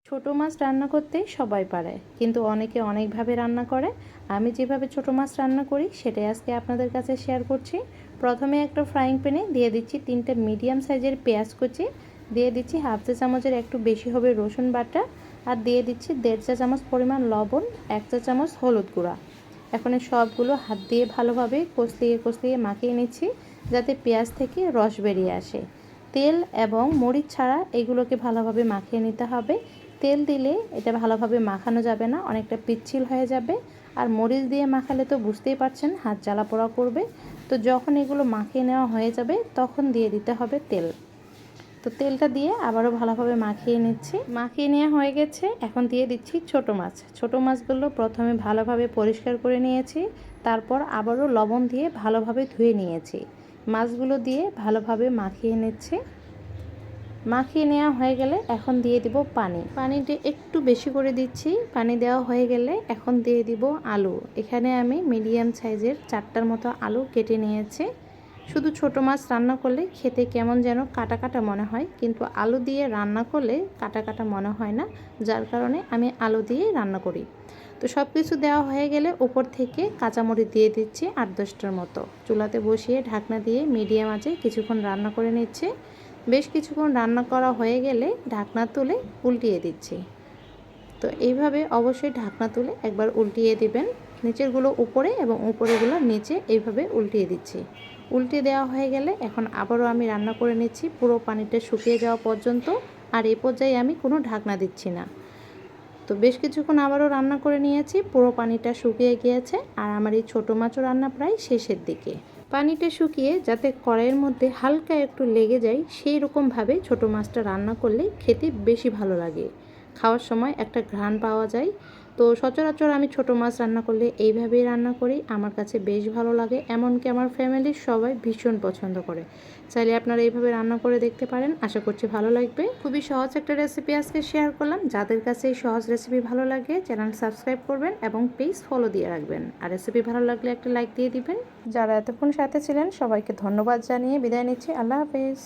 ছোট মাছ রান্না করতে সবাই পারে, কিন্তু অনেকে অনেকভাবে রান্না করে। আমি যেভাবে ছোট মাছ রান্না করি সেটাই আজকে আপনাদের কাছে শেয়ার করছি। প্রথমে একটা ফ্রাইং প্যানে দিয়ে দিচ্ছি 3টে মিডিয়াম সাইজের পেঁয়াজ কুচি, দিয়ে দিচ্ছি হাফ চা চামচের একটু বেশি হবে রসুন বাটা, আর দিয়ে দিচ্ছি 1.5 চা চামচ পরিমাণ লবণ, 1 চা চামচ হলুদ গুঁড়া। এখন এই সবগুলো হাত দিয়ে ভালোভাবে কষলিয়ে কষলিয়ে মাখিয়ে নিচ্ছি, যাতে পেঁয়াজ থেকে রস বেরিয়ে আসে। তেল এবং মরিচ ছাড়া এগুলোকে ভালোভাবে মাখিয়ে নিতে হবে। তেল দিলে এটা ভালোভাবে মাখানো যাবে না, অনেকটা পিচ্ছিল হয়ে যাবে। আর মরিচ দিয়ে মাখালে তো বুঝতেই পারছেন হাত জ্বালা পোড়া করবে। তো যখন এগুলো মাখিয়ে নেওয়া হয়ে যাবে তখন দিয়ে দিতে হবে তেল। তো তেলটা দিয়ে আবারও ভালোভাবে মাখিয়ে নিচ্ছি। মাখিয়ে নেওয়া হয়ে গেছে, এখন দিয়ে দিচ্ছি ছোট মাছ। ছোট মাছগুলো প্রথমে ভালোভাবে পরিষ্কার করে নিয়েছি, তারপর আবারও লবণ দিয়ে ভালোভাবে ধুয়ে নিয়েছি। মাছগুলো দিয়ে ভালোভাবে মাখিয়ে নিচ্ছি। মাখিয়ে নেওয়া হয়ে গেলে এখন দিয়ে দিব পানিটা একটু বেশি করে দিচ্ছি। পানি দেওয়া হয়ে গেলে এখন দিয়ে দিব আলু। এখানে আমি মিডিয়াম সাইজের 4টার মতো আলু কেটে নিয়েছি। শুধু ছোট মাছ রান্না করলে খেতে কেমন যেন কাটা কাটা মনে হয়, কিন্তু আলু দিয়ে রান্না করলে কাটা কাটা মনে হয় না, যার কারণে আমি আলু দিয়ে রান্না করি। তো সব কিছু দেওয়া হয়ে গেলে উপর থেকে কাঁচামরিচ দিয়ে দিচ্ছি 8-10টার মতো। চুলাতে বসিয়ে ঢাকনা দিয়ে মিডিয়াম আঁচে কিছুক্ষণ রান্না করে নিচ্ছি। বেশ কিছুক্ষণ রান্না করা হয়ে গেলে ঢাকনা তুলে উল্টিয়ে দিচ্ছি। তো এইভাবে অবশ্যই ঢাকনা তুলে একবার উল্টিয়ে দিবেন, নিচেরগুলো উপরে এবং উপরেগুলো নিচে, এইভাবে উল্টিয়ে দিচ্ছি। উল্টে দেওয়া হয়ে গেলে এখন আবারও আমি রান্না করে নিচ্ছি পুরো পানিটা শুকিয়ে যাওয়া পর্যন্ত। আর এই পর্যায়ে আমি কোনো ঢাকনা দিচ্ছি না। তো বেশ কিছুক্ষণ আবারও রান্না করে নিয়েছি, পুরো পানিটা শুকিয়ে গিয়েছে। আর আমার এই ছোটো মাছও রান্না প্রায় শেষের দিকে। পানিটা শুকিয়ে যাতে কড়াইয়ের মধ্যে হালকা একটু লেগে যায় সেই রকমভাবে ছোটো মাছটা রান্না করলে খেতে বেশি ভালো লাগে। খাওয়ার সময় একটা ঘ্রাণ পাওয়া যায়। তো সচরাচর আমি ছোটো মাছ রান্না করলে এইভাবেই রান্না করি, আমার কাছে বেশ ভালো লাগে। এমনকি আমার ফ্যামিলির সবাই ভীষণ পছন্দ করে। চাইলে আপনারা এইভাবে রান্না করে দেখতে পারেন, আশা করছি ভালো লাগবে। খুবই সহজ একটা রেসিপি আজকে শেয়ার করলাম। যাদের কাছে এই সহজ রেসিপি ভালো লাগে চ্যানেল সাবস্ক্রাইব করবেন এবং পেজ ফলো দিয়ে রাখবেন। আর রেসিপি ভালো লাগলে একটা লাইক দিয়ে দিবেন। যারা এতক্ষণ সাথে ছিলেন সবাইকে ধন্যবাদ জানিয়ে বিদায় নিচ্ছি। আল্লাহ হাফেজ।